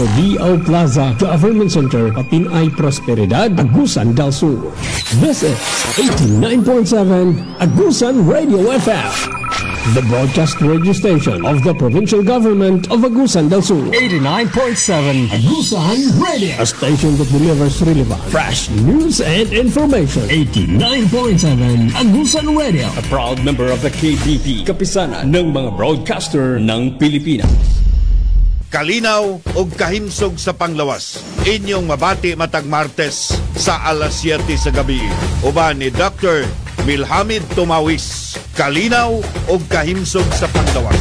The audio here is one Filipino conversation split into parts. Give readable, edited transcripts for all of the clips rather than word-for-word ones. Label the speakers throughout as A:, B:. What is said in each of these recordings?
A: Diao Plaza Government Center, Kapinay Prosperidad, Agusan del Sur. This is 89.7 Agusan Radio FM, the broadcast radio station of the provincial government of Agusan del Sur. 89.7 Agusan Radio, a station that delivers relevant, fresh news and information. 89.7 Agusan Radio, a proud member of the KBP, kapisanan ng mga broadcaster ng Pilipinas.
B: Kalinaw o kahimsog sa panglawas. Inyong mabati matag Martes sa alas 7 sa gabi. Uban ni Dr. Milhamid Tumawis. Kalinaw o kahimsog sa panglawas.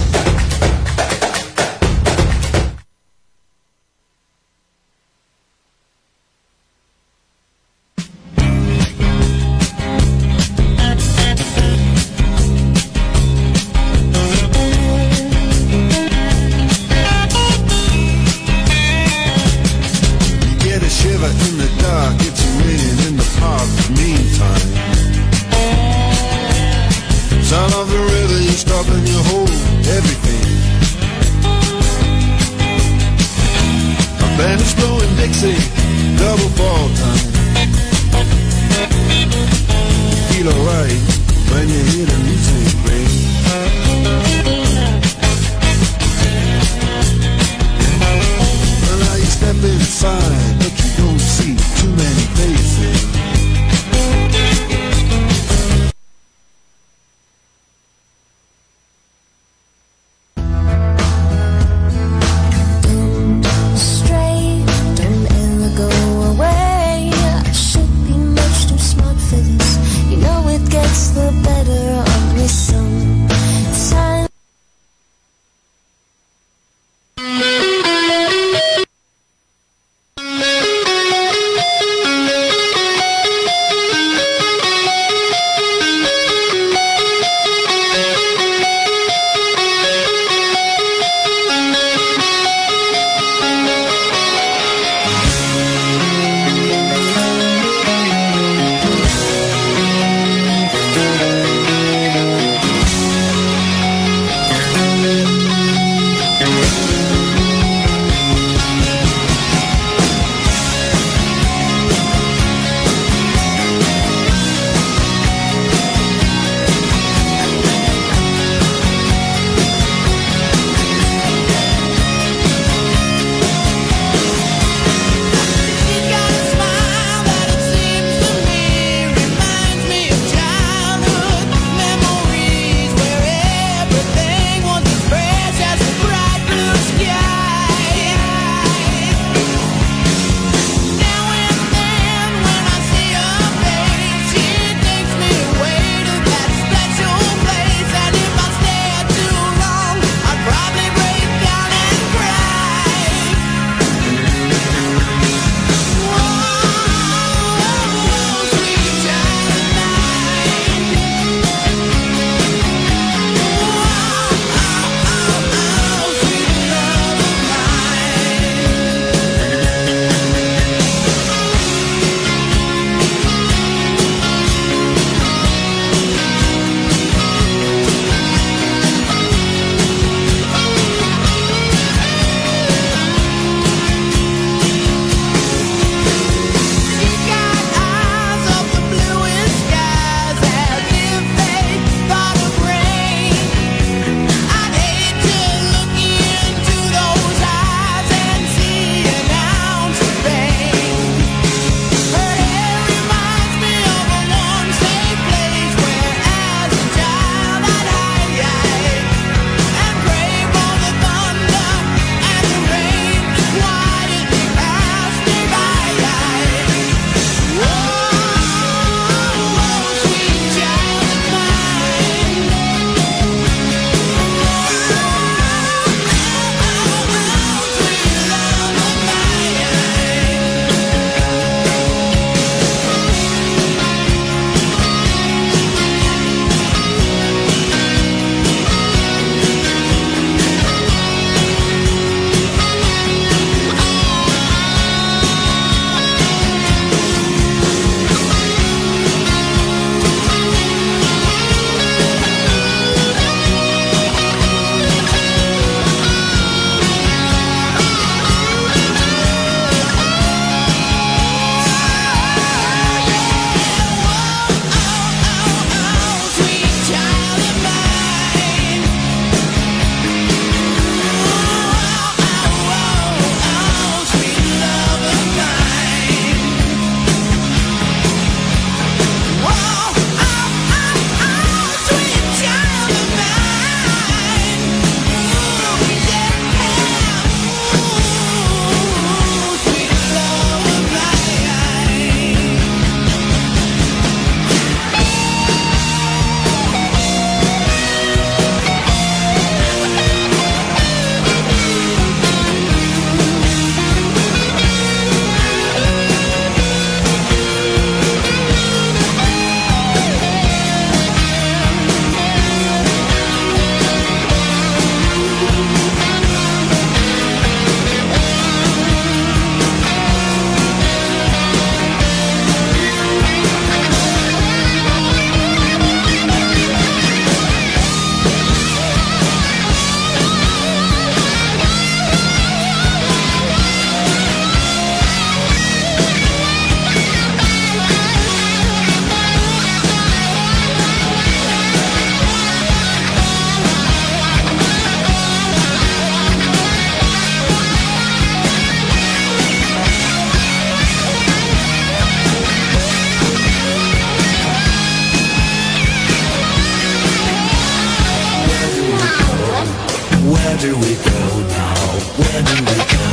C: do we go now? Where do we go?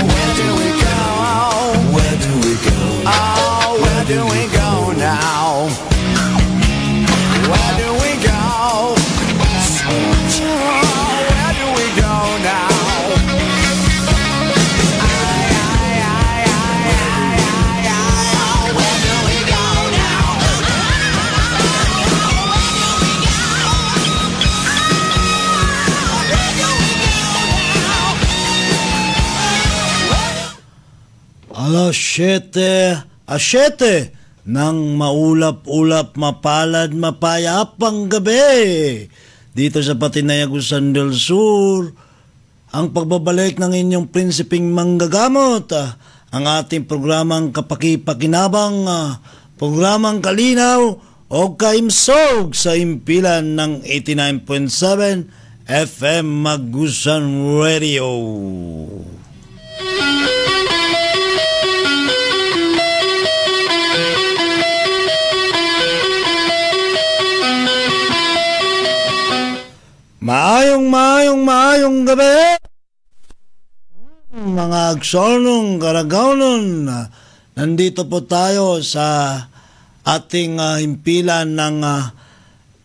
C: Where do we go? Where do we go? Oh, where do we go now? Where do we go? Where do we go now?
D: Alas 7 ng maulap-ulap, mapalad, mapayapang gabi dito sa Patinayagusan del Sur. Ang pagbabalik ng inyong prinsipeng manggagamot, ang ating programang kapakipakinabang, programang Kalinaw o Kaimsog sa impilan ng 89.7 FM Magusan Radio. Maayong gabi, mga agsonong karagawnon. Nandito po tayo sa ating himpilan ng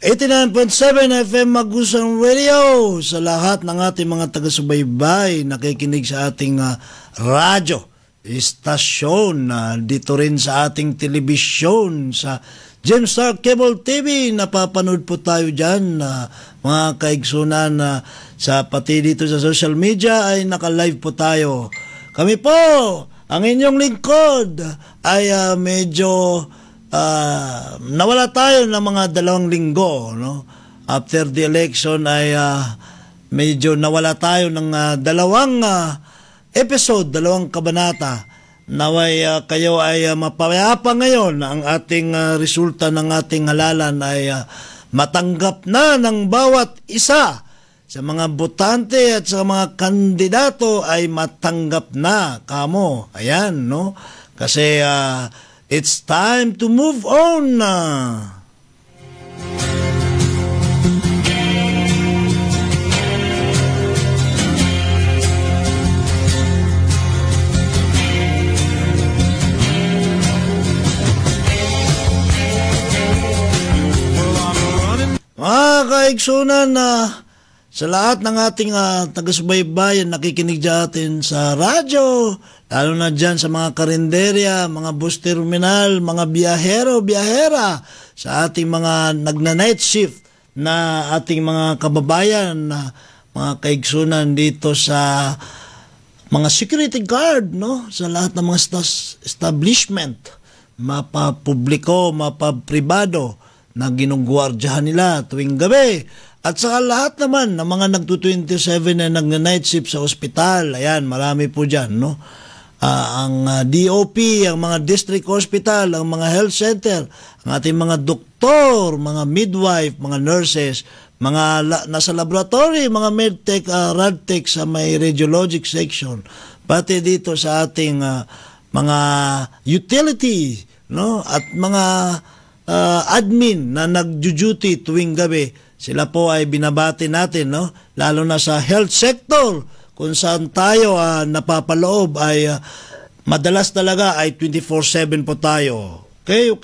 D: 89.7 FM Magusan Radio. Sa lahat ng ating mga taga-subaybay nakikinig sa ating radyo, istasyon, dito rin sa ating telebisyon, sa Gemstar Cable TV, napapanood po tayo dyan, mga kaigsunan, sa pati dito sa social media ay naka-live po tayo. Kami po, ang inyong lingkod, ay medyo nawala tayo ng mga 2 linggo, no? After the election ay medyo nawala tayo ng 2 episode, 2 kabanata. Naway kayo ay mapayapa ngayon. Ang ating resulta ng ating halalan ay matanggap na ng bawat isa sa mga botante at sa mga kandidato ay matanggap na kamo. Ayan, no? Kasi it's time to move on. Mga kaigsunan, sa lahat ng ating taga-subaybayan nakikinig dyan sa radyo, lalo na dyan sa mga karinderya, mga bus terminal, mga biyahero, biyahera, sa ating mga nagna-night shift na ating mga kababayan, mga kaigsunan dito sa mga security guard, no? Sa lahat ng mga establishment, mapapubliko, mapapribado, na ginugwardyahan nila tuwing gabi. At sa lahat naman ng mga nagtu-27 na nag-night shift sa ospital, ayan, marami po dyan, no? Ang DOP, ang mga district hospital, ang mga health center, ang ating mga doktor, mga midwife, mga nurses, mga nasa laboratory, mga medtech, radtech sa may radiologic section, pati dito sa ating mga utility, no? At mga admin na nagjo-duty tuwing gabi, sila po ay binabati natin, no? Lalo na sa health sector, kung saan tayo napapaloob ay madalas talaga ay 24/7 po tayo. Okay.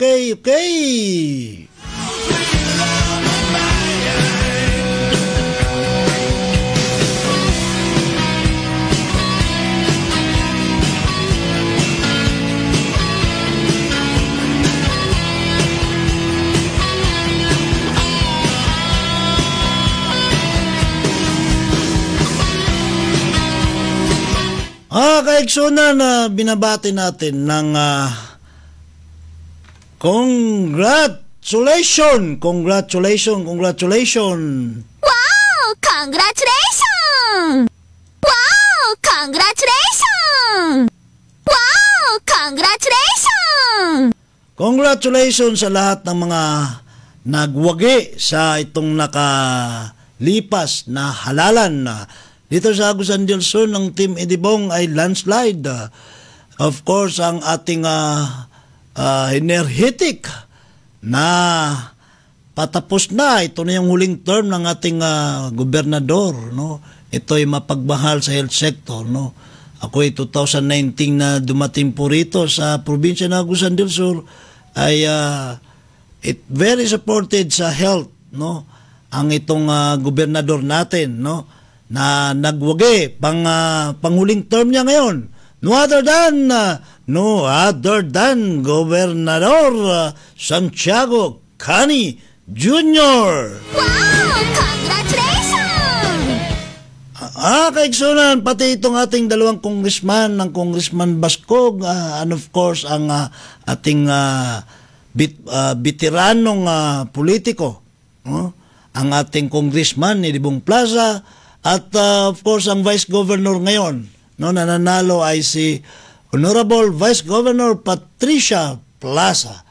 D: Kaigsunan, binabati natin ng congratulations!
E: Wow! Congratulations! Wow! Congratulations! Wow! Congratulations!
D: Congratulations sa lahat ng mga nagwagi sa itong nakalipas na halalan. Dito sa Agusan del Sur ng Team Edibong ay landslide. Of course, ang ating energetic na patapos na. Ito na yung huling term ng ating gobernador, no? Ito ay mapagmahal sa health sector, no? Ako ay 2019 na dumating po rito sa probinsya ng Agusan del Sur, ay very supported sa health, no? Ang itong gobernador natin, no? Na nagwagi panghuling term niya ngayon. No other than Gobernador Santiago Cani Jr.
E: Wow! Congratulations!
D: Kaigsunan, pati itong ating dalawang congressman, ng Congressman Bascog, and of course, ang ating veteranong politiko, ang ating congressman ni Libong Plaza, at of course, ang Vice Governor ngayon, nananalo ay si Honorable Vice Governor Patricia Plaza.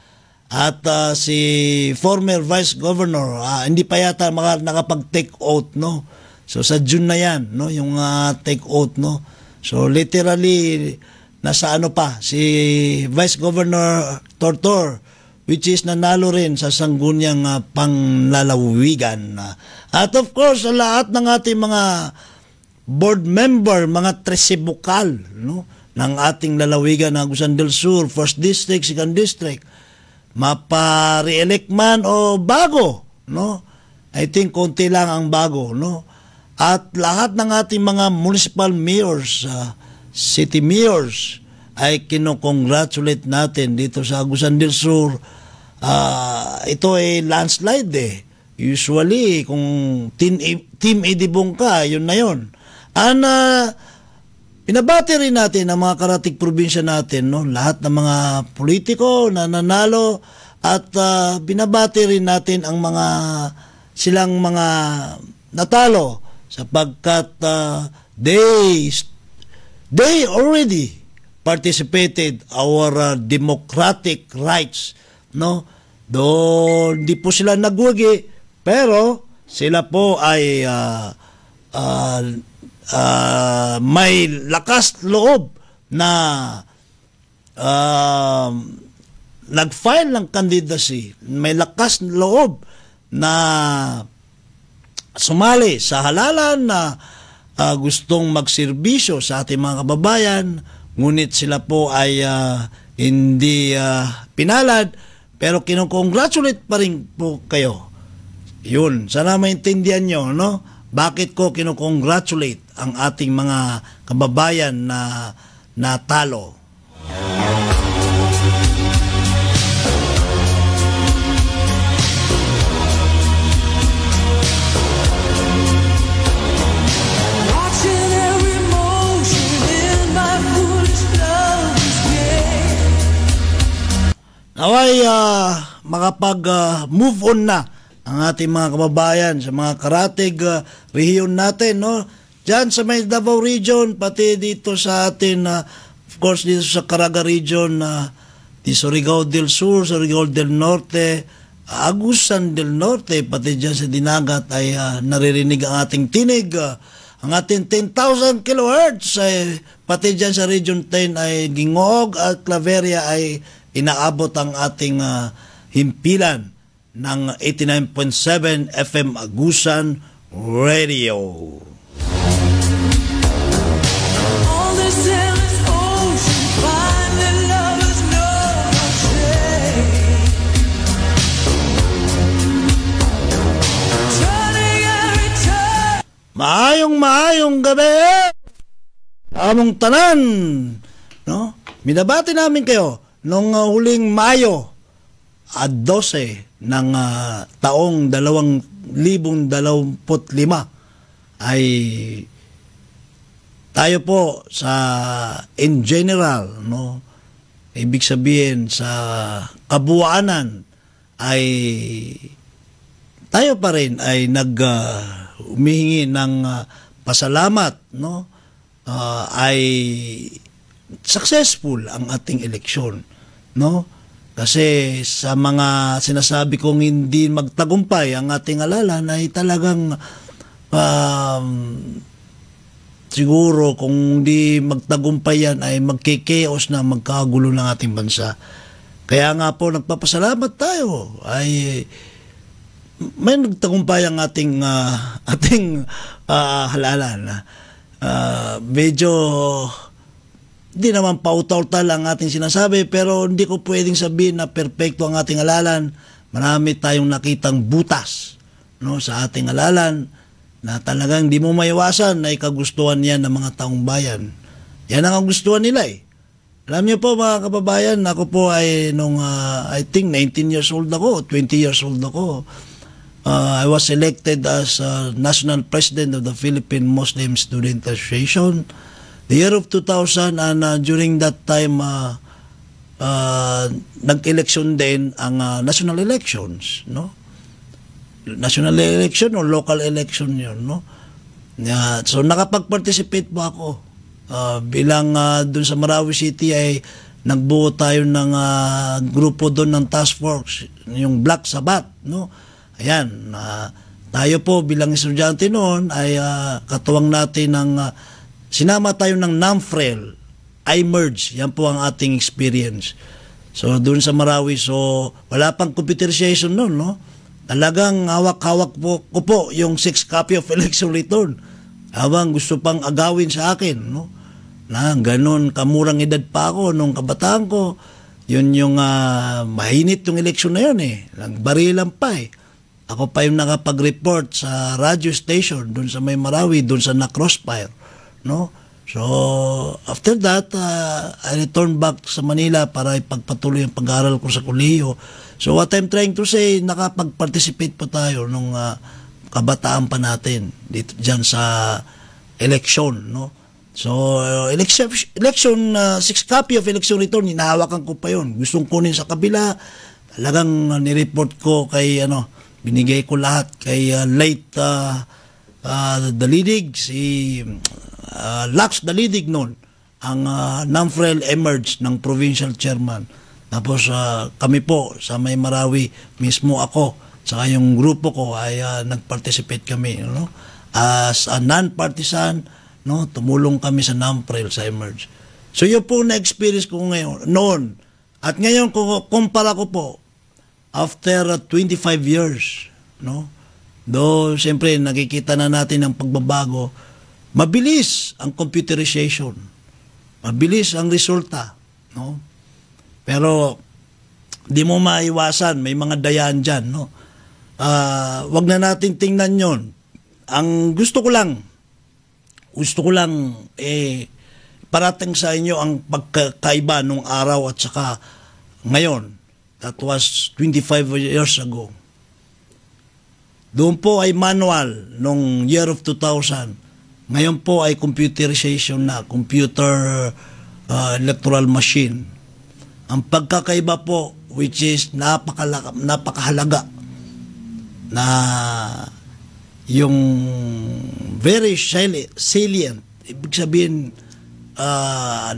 D: At si former Vice Governor, hindi pa yata nakapag-take oath, no? So sa June na yan, no, yung take oath, no. So literally nasa pa si Vice Governor Tortor, which is nanalo rin sa sangguniang panglalawigan. At of course, sa lahat ng ating mga board member, mga tresibukal, no, ng ating lalawigan ng Agusan del Sur, 1st District, 2nd District, mapa-re-elect man o bago, no? I think konti lang ang bago, no? At lahat ng ating mga municipal mayors, city mayors, ay kinokongratulate natin dito sa Agusan del Sur. Ito ay landslide Usually, kung Team Idibong ka, yun na yun. Pinabati rin natin ang mga karatig probinsya natin, no? Lahat ng mga politiko na nanalo, at binabati rin natin ang silang mga natalo, sapagkat they already participated our democratic rights, no? Do hindi po sila nagwagi, pero sila po ay may lakas loob na nag-file ng candidacy, may lakas loob na sumali sa halalan na gustong magserbisyo sa ating mga kababayan, ngunit sila po ay hindi pinalad, pero kinocongratulate pa rin po kayo. Yun, sana maintindihan nyo, no? Bakit ko kinocongratulate ang ating mga kababayan na natalo. Naway makapag-move on na ang ating mga kababayan sa mga karatig rehiyon natin, no? Diyan sa may Davao region, pati dito sa atin, of course dito sa Caraga region, di Surigao del Sur, Surigao del Norte, Agusan del Norte, pati dyan sa Dinagat ay naririnig ang ating tinig. Ang ating 10,000 kHz, pati dyan sa Region 10 ay Gingoog at Claveria ay inaabot ang ating himpilan ng 89.7 FM Agusan Radio. Maayong gabi among tanan, no? Minabati namin kayo nung huling Mayo 12 ng taong 2025 ay tayo po sa in general, no, ibig sabihin sa kabuuanan ay tayo pa rin ay humihingi ng pasalamat, no, ay successful ang ating eleksyon, no? Kasi sa mga sinasabi kong hindi magtagumpay ang ating halalan ay talagang siguro kung hindi magtagumpay yan ay magkikeos na magkagulo ng ating bansa. Kaya nga po nagpapasalamat tayo ay may nagtagumpay ang ating halalan. Medyo hindi naman pautal-tal ang ating sinasabi, pero hindi ko pwedeng sabihin na perpekto ang ating halalan. Marami tayong nakitang butas, no, sa ating halalan na talagang hindi mo maiwasan na ikagustuhan yan ng mga taong bayan. Yan ang kagustuhan nila eh. Alam niyo po mga kababayan, ako po ay nung I think 19 years old ako, 20 years old ako. I was elected as National President of the Philippine Muslim Student Association the year of 2000, and during that time nag-election din ang national elections, no? National election o local election yun, no? So nakapag-participate po ako. Bilang dun sa Marawi City ay nagbuo tayo ng grupo doon ng task force, yung Black Sabbath, no? Ayan, tayo po bilang estudyante noon ay katuwang natin ng sinama tayo ng NAMFREL, I-merge, yan po ang ating experience. So doon sa Marawi, so wala pang computerization noon, no? Talagang hawak-hawak po ko po yung 6 copy of election return. Habang gusto pang agawin sa akin, no? Na ganun, kamurang edad pa ako nung kabataan ko. Yun yung mahinit yung eleksyon na yun eh. Nagbarilan pa eh. Ako pa yung nakapag-report sa radio station doon sa May Marawi, doon sa na-crossfire, no? So, after that, I returned back sa Manila para ipagpatuloy ang pag-aaral ko sa kolehiyo. So, what I'm trying to say, nakapag-participate po tayo nung kabataan pa natin dito dyan sa election, no? So, election 6 copy of election return, hinahawakan ko pa yun. Gustong kunin sa kabila, talagang nireport ko kay, binigay ko lahat kay late Dalidig, si Lax Dalidig noon, ang NAMFREL emerged ng provincial chairman. Tapos kami po sa May Marawi, mismo ako, saka yung grupo ko ay nag-participate kami, no? As a non-partisan, no? Tumulong kami sa NAMFREL sa emerge. So yun po na-experience ko ngayon, noon. At ngayon, kumpara ko po, after 25 years, no? Do siyempre nakikita na natin ang pagbabago. Mabilis ang computerization. Mabilis ang resulta, no? Pero di mo maiwasan, may mga dayaan diyan, no? Wag na nating tingnan 'yon. Ang gusto ko lang parating sa inyo ang pagkakaiba nung araw at saka ngayon. That was 25 years ago. Doon po ay manual nung year of 2000. Ngayon po ay computerization na, computer electoral machine. Ang pagkakaiba po, which is napakahalaga, na yung very salient, ibig sabihin,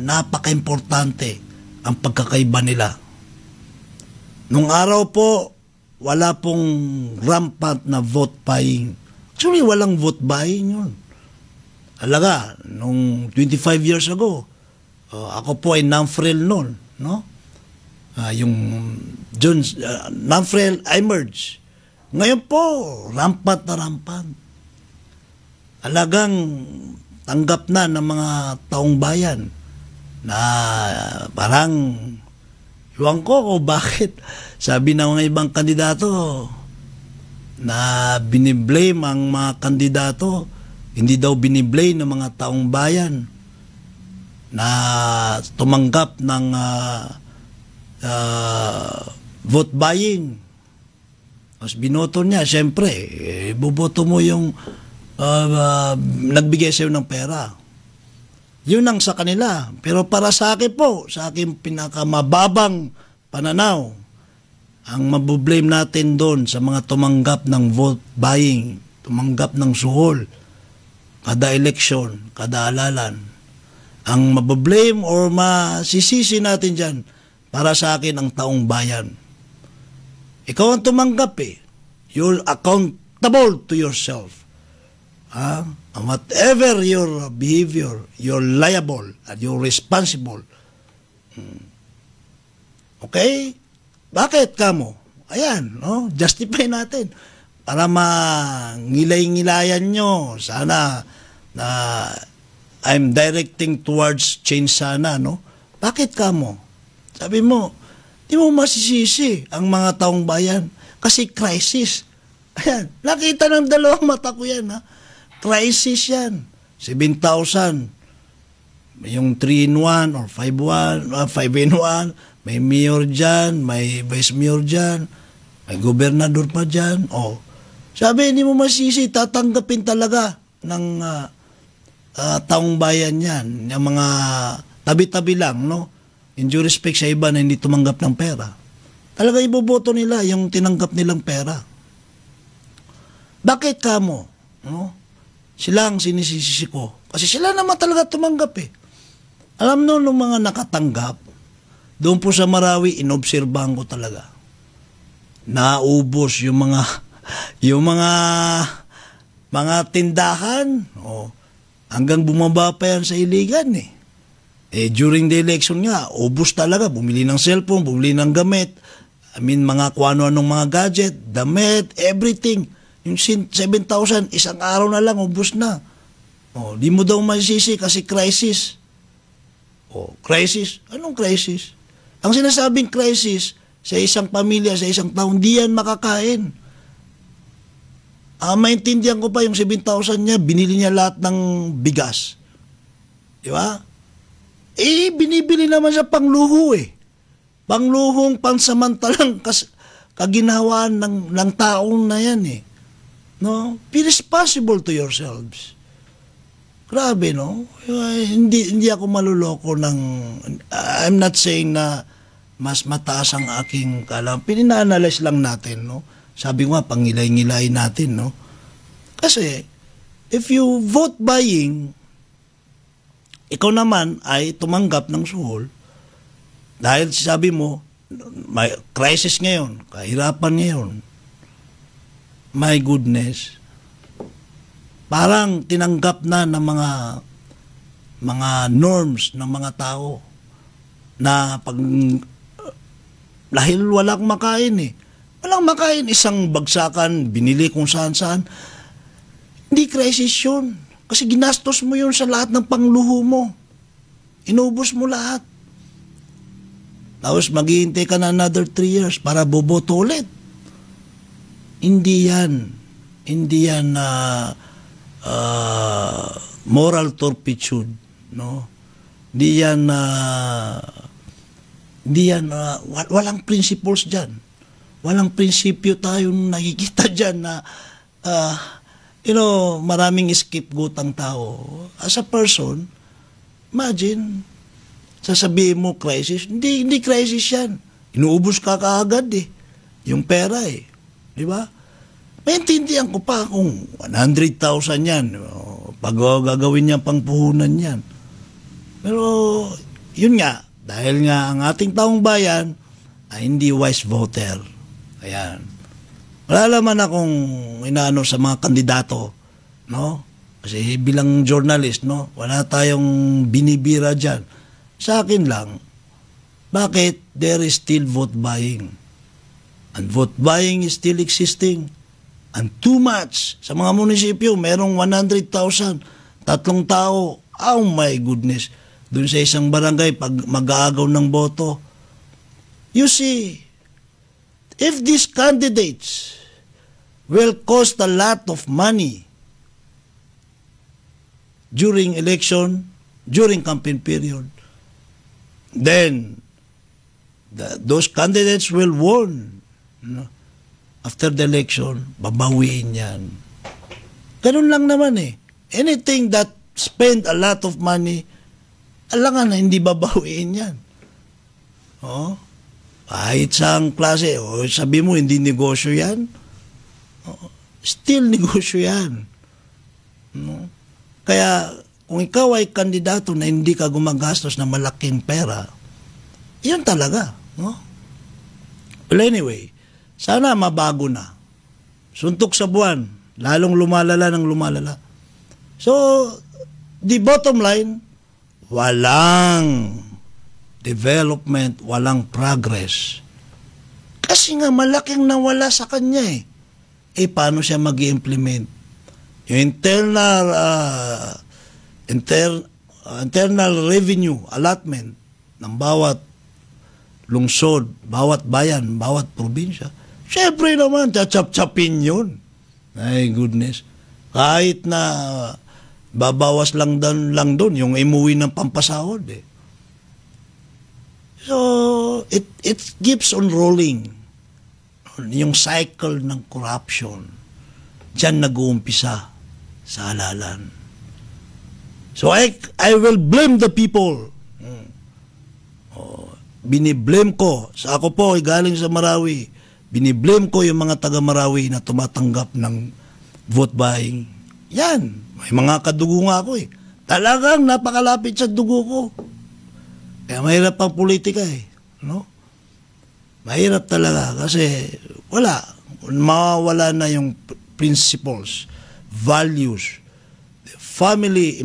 D: napaka-importante ang pagkakaiba nila. Nung araw po, wala pong rampant na vote buying. Actually, walang vote buying yun. Alaga, nung 25 years ago, ako po ay NAMFREL noon, no? Yung NAMFREL emerged. Ngayon po, rampant na rampant. Alagang tanggap na ng mga taong bayan na parang iwan ko bakit sabi ng mga ibang kandidato na biniblame ang mga kandidato, hindi daw biniblame ng mga taong bayan na tumanggap ng vote buying. Mas binoto niya, siyempre, buboto mo yung nagbigay sa'yo ng pera. Yun ang sa kanila. Pero para sa akin po, sa akin pinakamababang pananaw, ang mabublame natin doon sa mga tumanggap ng vote buying, tumanggap ng suhol, kada eleksyon, kada alalan. Ang mabublame or masisisi natin dyan, para sa akin ang taong bayan. Ikaw ang tumanggap eh. You're accountable to yourself. And whatever your behavior, you're liable and you're responsible. Okay? Bakit kamo? Ayan, no? Justify natin. para mangilay-ngilayan nyo. Sana na I'm directing towards change sana, no? Bakit ka mo? Sabi mo, di mo masisisi ang mga taong bayan kasi crisis. Ayan, nakita ng dalawang mata ko yan, ha? Crisis yan. 7,000. Yung 3-in-1 or 5-in-1, may mayor dyan, may vice mayor dyan, may gobernador pa dyan. Oh. Sabi, hindi mo masisi, tatanggapin talaga ng taong bayan yan. Yung mga tabi-tabi lang, no? In due respect sa iba na hindi tumanggap ng pera. Talaga iboboto nila yung tinanggap nilang pera. Bakit ka mo? No? Sila ang sinisisi ko. Kasi sila naman talaga tumanggap eh. Alam nyo, nung mga nakatanggap, doon po sa Marawi, inobserbahan ko talaga. Naubos yung mga tindahan. Oh, hanggang bumaba pa yan sa Iligan eh. During the election nga, ubos talaga. Bumili ng cellphone, bumili ng gamit. Mga kung ano-anong mga gadget, damit, everything. Yung 7,000, isang araw na lang, ubos na. Oh, di mo daw masisi kasi crisis. Oh, crisis? Anong crisis? Ang sinasabing crisis sa isang pamilya, sa isang taon, di yan makakain. Maintindihan ko pa yung 7,000 niya, binili niya lahat ng bigas. Di ba? Binibili naman sa pangluho eh. Pangluhong pansamantalang kaginhawaan ng taong na yan eh. No? Be responsible to yourselves. Grabe, no? Hindi ako maluloko ng... I'm not saying na mas mataas ang aking kalam. Pinina-analyze lang natin, no? Sabi ko nga, pangilay-ngilay natin, no? Kasi, if you vote buying, ikaw naman ay tumanggap ng suhol dahil sabi mo, may crisis ngayon, kahirapan ngayon. My goodness. Parang tinanggap na ng mga norms ng mga tao na pag dahil walang makain eh. Walang makain, isang bagsakan, binili kung saan-saan. Hindi crisis yun. Kasi ginastos mo yun sa lahat ng pangluho mo. Inubos mo lahat. Tapos maghihintay ka na another 3 years para boboto ulit. Hindi yan. Hindi yan moral turpitude. No? Hindi yan walang principles dyan. Walang prinsipyo tayong nakikita dyan na maraming scapegoat ang tao. As a person, imagine, sasabihin mo crisis. Hindi crisis yan. Inuubos ka kaagad eh. Yung pera eh. Di ba? Maintindihan ko pa kung 100,000 yan. Pag gagawin niya pang puhunan yan. Pero, yun nga, dahil nga ang ating taong bayan ay hindi wise voter. Ayan. Wala naman akong inaano sa mga kandidato, no? Kasi bilang journalist, no? Wala tayong binibira dyan. Sa akin lang, bakit there is still vote buying? And vote buying is still existing. And too much. Sa mga munisipyo, merong 100,000, 3 tao. Oh my goodness. Doon sa isang barangay, pag mag-aagaw ng boto. You see, if these candidates will cost a lot of money during election, during campaign period, then those candidates will win. After the election, babawiin yan. Ganun lang naman eh. Anything that spend a lot of money, alangan na hindi babawiin yan. Oh? Kahit saang klase, sabi mo hindi negosyo yan, still negosyo yan. No? Kaya kung ikaw ay kandidato na hindi ka gumagastos ng malaking pera, yan talaga. No? Well anyway, sana mabago na. Suntok sa buwan, lalong lumalala ng lumalala. So, the bottom line, walang development, walang progress. Kasi nga malaking nawala sa kanya eh. paano siya mag-implement? Yung internal revenue allotment ng bawat lungsod, bawat bayan, bawat probinsya. Siyempre naman, chachap-chapin yun. Ay, goodness. Kahit na babawas lang doon yung imuwi ng pampasahod. So, it keeps on rolling. Yung cycle ng corruption. Diyan nag-uumpisa sa halalan. So, I will blame the people. Biniblame ko. Ako po ay galing sa Marawi. Biniblame ko yung mga taga Marawi na tumatanggap ng vote buying. Yan. May mga kadugo nga ako Talagang napakalapit sa dugo ko. Kaya mahirap ang politika no? Mahirap talaga kasi mawawala na yung principles, values, family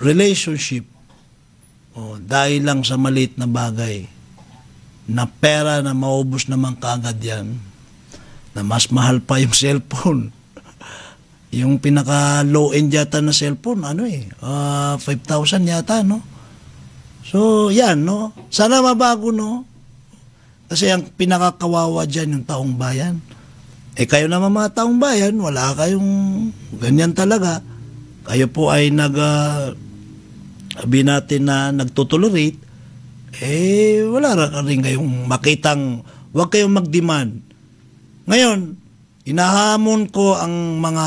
D: relationship dahil lang sa maliit na bagay na pera na maubos naman kaagad yan, na mas mahal pa yung cellphone. Yung pinaka low end yata na cellphone 5,000 yata, no? So yan, no? Sana mabago, no? Kasi ang pinakakawawa dyan yung taong bayan. Kayo naman mga taong bayan, wala kayong ganyan talaga. Kayo po ay sabi natin na nagtotolerate, wala rin kayong makitang, huwag kayong mag-demand. Ngayon, inahamon ko ang mga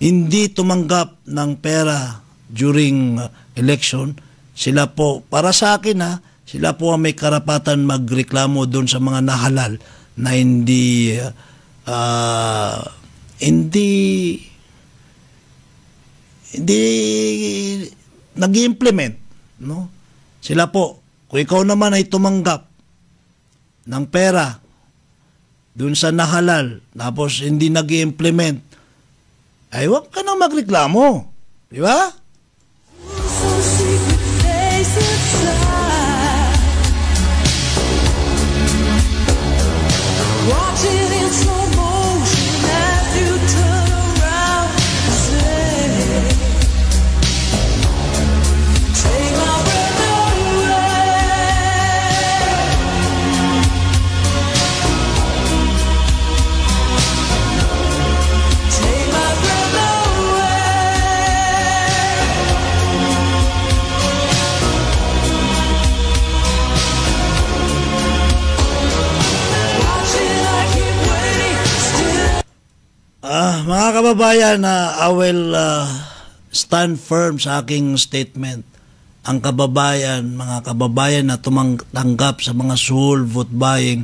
D: hindi tumanggap ng pera during election. Sila po, para sa akin sila po ang may karapatan magreklamo doon sa mga nahalal na hindi nag-implement, no? Sila po, kung ikaw naman ay tumanggap ng pera doon sa nahalal, tapos hindi nag-implement, ay huwag ka na magreklamo. Di ba? Mga kababayan, I will stand firm sa aking statement. Ang mga kababayan na tumanggap sa mga soul vote buying,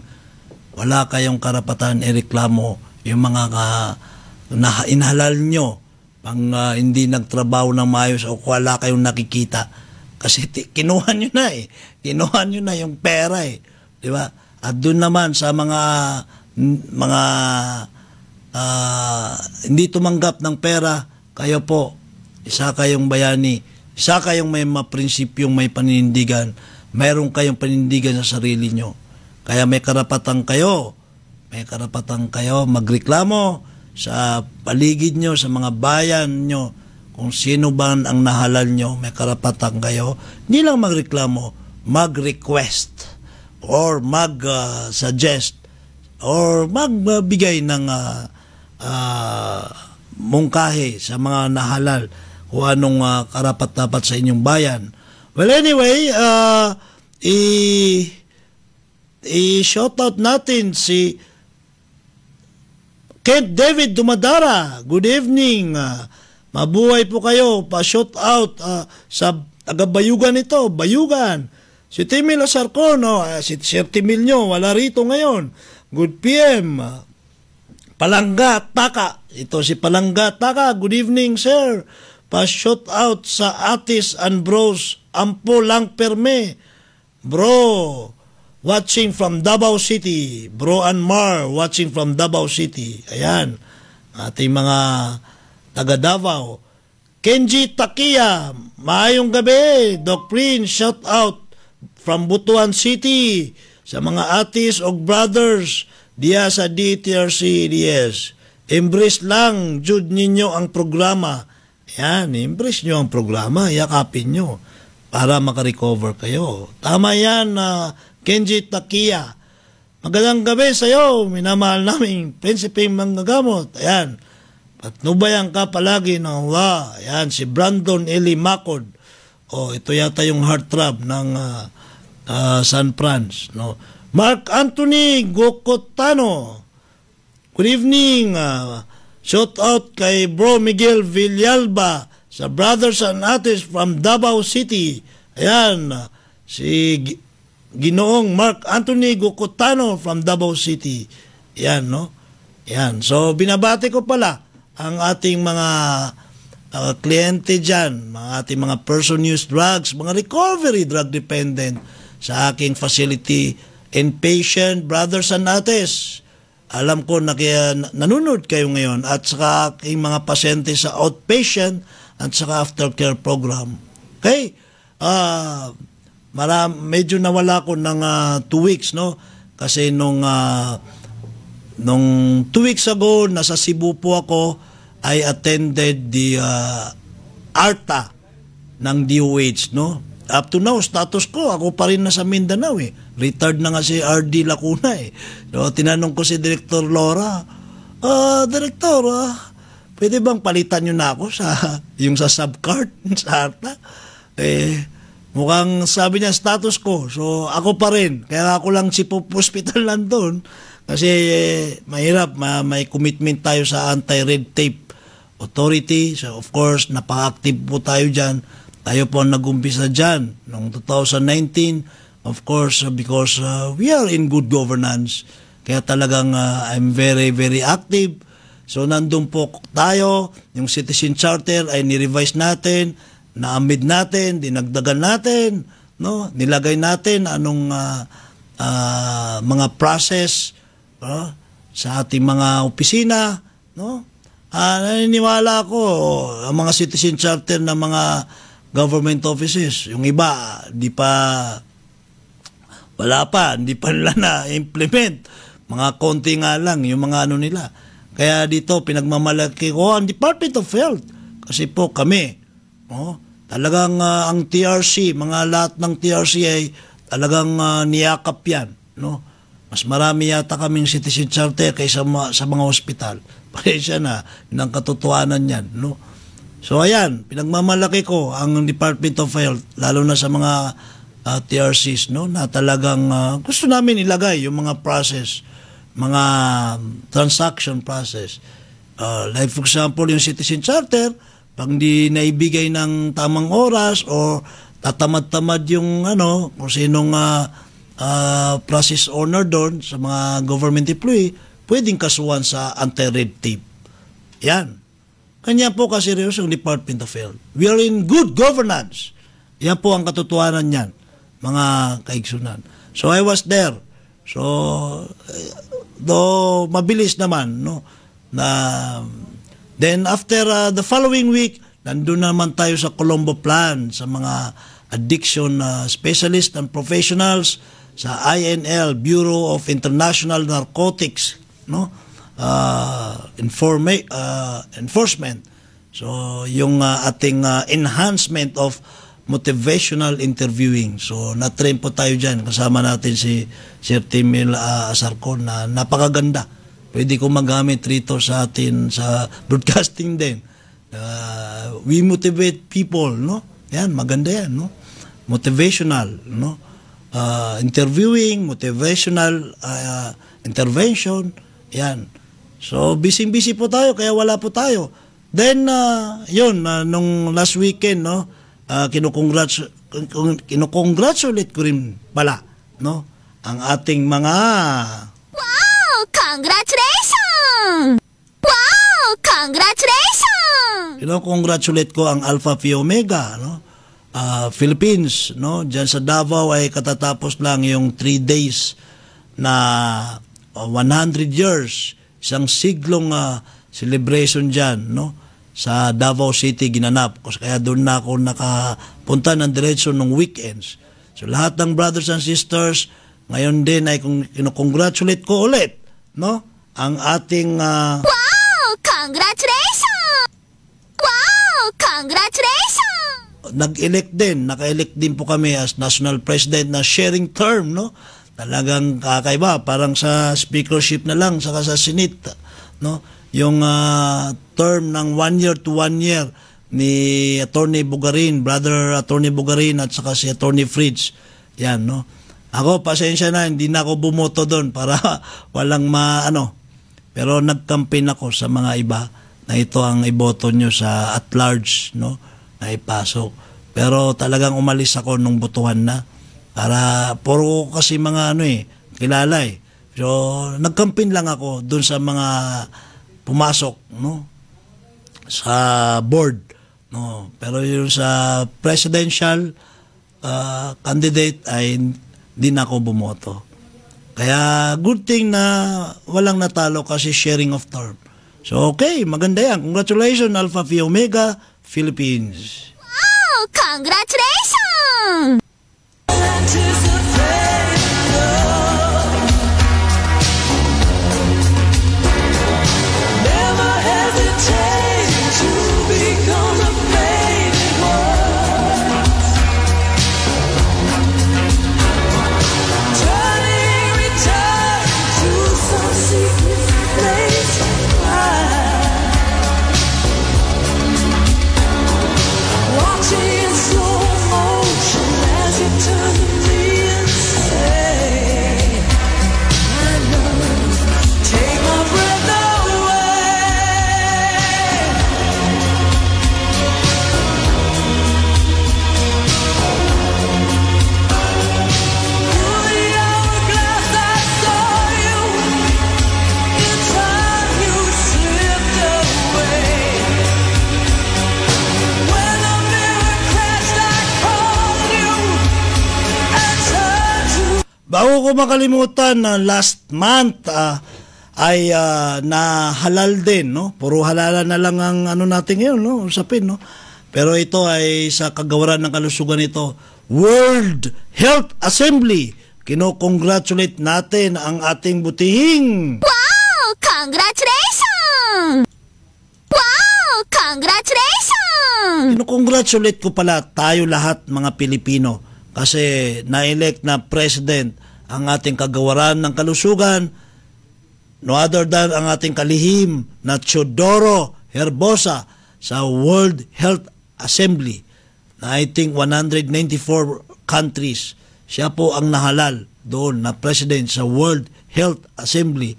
D: wala kayong karapatan ireklamo yung mga inhalal nyo pang hindi nagtrabaho ng maayos o wala kayong nakikita. Kasi kinuha nyo na Kinuha nyo na yung pera Di ba? At doon naman sa mga hindi tumanggap ng pera, kayo po, isa kayong bayani, isa kayong may prinsipyong may panindigan, mayroon kayong panindigan sa sarili nyo. Kaya may karapatan kayo magreklamo sa paligid nyo, sa mga bayan nyo, kung sino ba ang nahalal nyo, may karapatan kayo, hindi lang magreklamo, mag-request or mag-suggest or magbigay ng mungkahi sa mga nahalal kung anong karapat-dapat sa inyong bayan. Well, anyway, i-shoutout natin si Kent David Dumadara. Good evening. Mabuhay po kayo. Pa-shoutout sa taga-Bayugan ito. Bayugan. Si Timil Asarcono, si Sir Timil nyo, wala rito ngayon. Good PM. Palangga Taka. Ito si Palangga Taka. Good evening, sir. Pa-shout out sa Atis and Bros. Ampo lang perme. Bro, watching from Davao City. Bro and Mar, watching from Davao City. Ayan. Ating mga taga Davao. Kenji Takiya. Maayong gabi. Doc Prince, shout out from Butuan City. sa mga atis o brothers diya sa DTRC DS. Embrace lang, jud ninyo ang programa. Yan, embrace nyo ang programa, yakapin nyo para makarecover kayo. Tama yan, Kenji Takiya. Magandang gabi sa'yo, minamahal naming prinsipeng manggagamot. Ayan, patnubayan ka palagi ng Allah. Ayan, si Brandon Eli Macod. Ito yata yung heartthrob ng San Franz. No? Mark Anthony Gokotano. Good evening. Shout out kay Bro Miguel Villalba sa brothers and aunties from Davao City. Ayan, si Ginoong Mark Anthony Gokotano from Davao City. Ayan, no? Ayan. So, binabati ko pala ang ating mga kliyente dyan, mga ating mga person use drugs, mga recovery drug dependent sa aking facility, inpatient brothers and aunties. Alam ko na kaya nanunod kayo ngayon at saka aking mga pasyente sa outpatient at saka aftercare program. Okay? Medyo nawala ko ng 2 weeks, no? Kasi nung 2 weeks ago, nasa Cebu po ako, I attended the ARTA ng DOH, no? Up to now, status ko, ako pa rin nasa Mindanao, eh. Retired na nga si RD Lacuna, eh. So, tinanong ko si Director Laura, Director, pwede bang palitan nyo na ako yung sa subcard sa ARTA? Mukhang sabi niya status ko. So, ako pa rin. Kaya ako lang si Pop Hospital nandun. Kasi mahirap, may commitment tayo sa anti-red tape authority. So, of course, napaka-active po tayo dyan. Tayo po ang nag-umpisa dyan noong 2019. Of course, because we are in good governance. Kaya talagang I'm very, very active. So, nandun po tayo. Yung Citizen Charter ay ni-revise natin, na-amid natin, dinagdagan natin, no? Nilagay natin anong mga process sa ating mga opisina, no? Naniniwala ako ang mga Citizen Charter ng mga government offices, yung iba hindi pa nila na-implement, mga konti nga lang yung mga ano nila. Kaya dito pinagmamalaki ko ang Department of Health kasi po kami, talagang ang TRC, mga lahat ng TRC ay talagang niyakap yan, no? Mas marami yata kaming Citizen Charter kaysa sa mga ospital. Pasensya na, yun ang katotohanan yan, no? So ayan, pinagmamalaki ko ang Department of Health, lalo na sa mga TRCs, no? Na talagang gusto namin ilagay yung mga process, mga transaction process. Like for example, yung Citizen Charter, pag di naibigay ng tamang oras o tatamad-tamad yung kung sinong process owner doon sa mga government employee, pwedeng kasuhan sa anti-red tape. Yan. Kanya po kaseryoso yung Department of Health. We are in good governance. Yan po ang katotohanan yan, mga kaigsunan. So I was there. So, though mabilis naman, no? Then after the following week, nandun naman tayo sa Colombo Plan, sa mga addiction specialists and professionals, sa INL, Bureau of International Narcotics, no? Enforcement. So, yung ating enhancement of motivational interviewing. So, na-train po tayo dyan. Kasama natin si Sir Timil Asarcon na napakaganda. Pwede ko magamit rito sa atin sa broadcasting din. We motivate people, no? Yan, maganda yan, no? Motivational, no? Interviewing, motivational intervention, yan. So, busy po tayo, kaya wala po tayo. Then, nung last weekend, no, kinukongratulate ko rin pala, no, ang ating mga...
E: Wow! Congratulations! Wow! Congratulations!
D: Kinukongratulate ko ang Alpha Phi Omega, no, Philippines, no, dyan sa Davao ay katatapos lang yung 3 days na 100 years, isang siglong celebration dyan, no, sa Davao City ginanap. Kaya doon na ako nakapunta ng diretso ng weekends. So lahat ng brothers and sisters Ngayon din ay congratulate ko ulit, no? Ang ating
E: Wow! Congratulations! Wow! Congratulations!
D: naka-elect din po kami as national president na sharing term, no? Talagang kakaiba, parang sa speakership na lang, saka sa Senate, no? Yung term ng 1 year to 1 year ni Attorney Bugarin, Brother Attorney Bugarin at saka si Attorney Fritz. Yan, no? Ako, pasensya na, hindi na ako bumoto doon para walang Pero nag-campaign ako sa mga iba na ito ang iboto nyo sa at large, no? Na ipasok. Pero talagang umalis ako nung botohan na. Para, puro kasi mga kilala eh. So, nag-campaign lang ako doon sa mga pumasok, no? Sa board, no? Pero yung sa presidential candidate ay hindi na ako bumoto. Kaya good thing na walang natalo kasi sharing of term. So okay, maganda yan. Congratulations, Alpha Phi Omega, Philippines.
E: Wow! Congratulations!
D: Bago ko makalimutan na last month ay na halal din, no? Puro halalan na lang ang natin ngayon, no? Usapin, no? Pero ito ay sa kagawaran ng kalusugan ito, World Health Assembly. Kino-congratulate natin ang ating butihing.
E: Wow! Congratulations! Wow! Congratulations!
D: Kino-congratulate ko pala tayo lahat mga Pilipino kasi na-elect na president ang ating kagawaran ng kalusugan, no other than ang ating kalihim na Teodoro Herbosa sa World Health Assembly na I think 194 countries. Siya po ang nahalal doon na president sa World Health Assembly.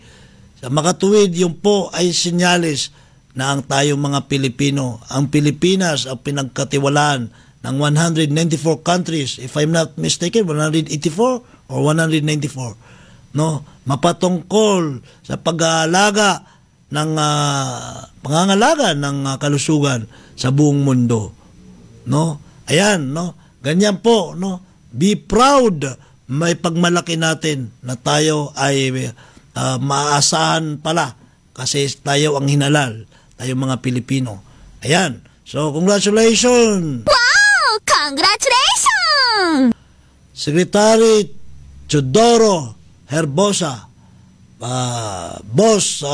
D: Sa makatuwid, yung po ay sinyalis na ang tayong mga Pilipino, ang Pilipinas ang pinagkatiwalaan ng 194 countries, if I'm not mistaken, 184 or 194, no? Mapatungkol sa pag-aalaga ng pangangalaga ng kalusugan sa buong mundo, no? Ayan, no? Ganyan po, no? Be proud, may pagmalaki natin na tayo ay maaasahan pala kasi tayo ang hinalal, tayo mga Pilipino. Ayan. So, congratulations!
E: Wow! Congratulations!
D: Secretary Teodoro Herbosa, boss,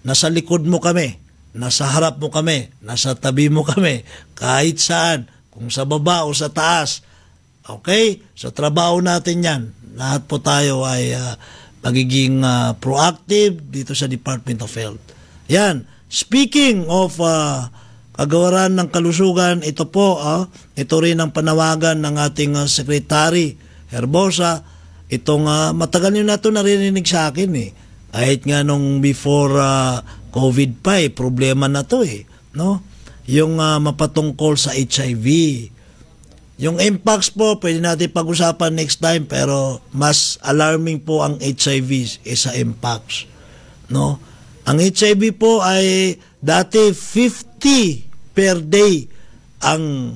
D: nasa likod mo kami, nasa harap mo kami, nasa tabi mo kami, kahit saan, kung sa baba o sa taas. Okay? So, trabaho natin yan. Lahat po tayo ay magiging proactive dito sa Department of Health. Yan. Speaking of kagawaran ng kalusugan, ito po, ito rin ang panawagan ng ating Secretary Herbosa. Itong matagal nyo na ito narinig sa akin eh. Kahit nga nung before COVID pa problema na to no? Yung mapatungkol sa HIV. Yung Mpox po, pwede natin pag-usapan next time, pero mas alarming po ang HIV sa Mpox, no? Ang HIV po ay dati 50 per day ang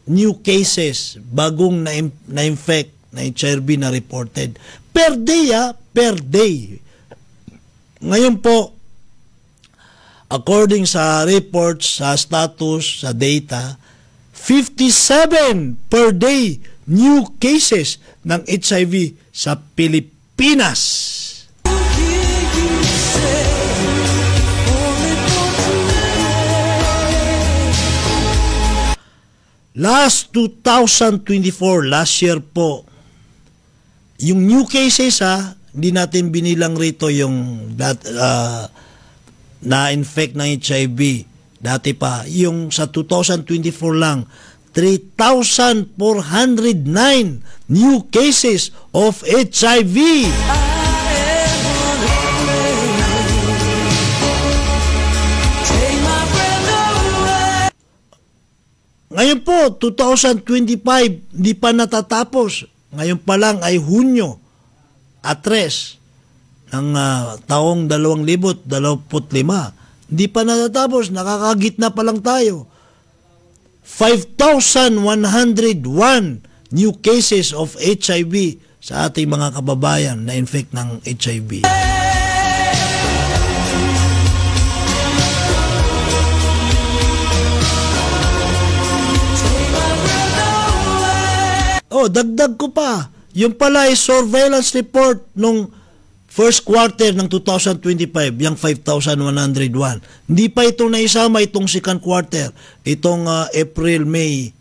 D: new cases bagong na-infect na HIV na reported. Per day, per day. Ngayon po, according sa reports, sa status, sa data, 57 per day new cases ng HIV sa Pilipinas. Last 2024, last year po, yung new cases hindi natin binilang rito yung na-infect ng HIV. Dati pa, yung sa 2024 lang, 3,409 new cases of HIV. Ngayon po, 2025, di pa natatapos. Ngayon pa lang ay Hunyo at 3 ng taong 2025. Di pa natatapos, nakakagitna pa lang tayo. 5,101 new cases of HIV sa ating mga kababayan na infect ng HIV. Dagdag ko pa. Yung pala ay surveillance report nung first quarter ng 2025, yung 5,101. Hindi pa ito naisama itong second quarter, itong April, May.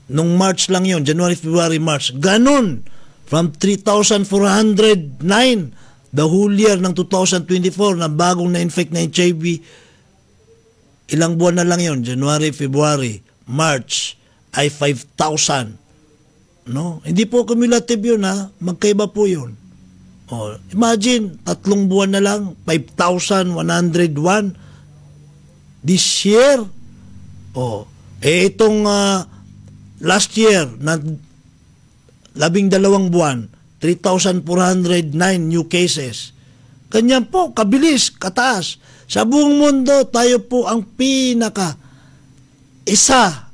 D: Nung March lang yon, January, February, March. Ganun. From 3,409 the whole year ng 2024 na bagong na-infect na HIV. Ilang buwan na lang yon, January, February, March ay 5,000. No? Hindi po cumulative yun magkaiba po yun. Imagine, 3 buwan na lang, 5,101 this year. Itong last year, na 12 buwan, 3,409 new cases. Ganyan po, kabilis, kataas. Sa buong mundo, tayo po ang isa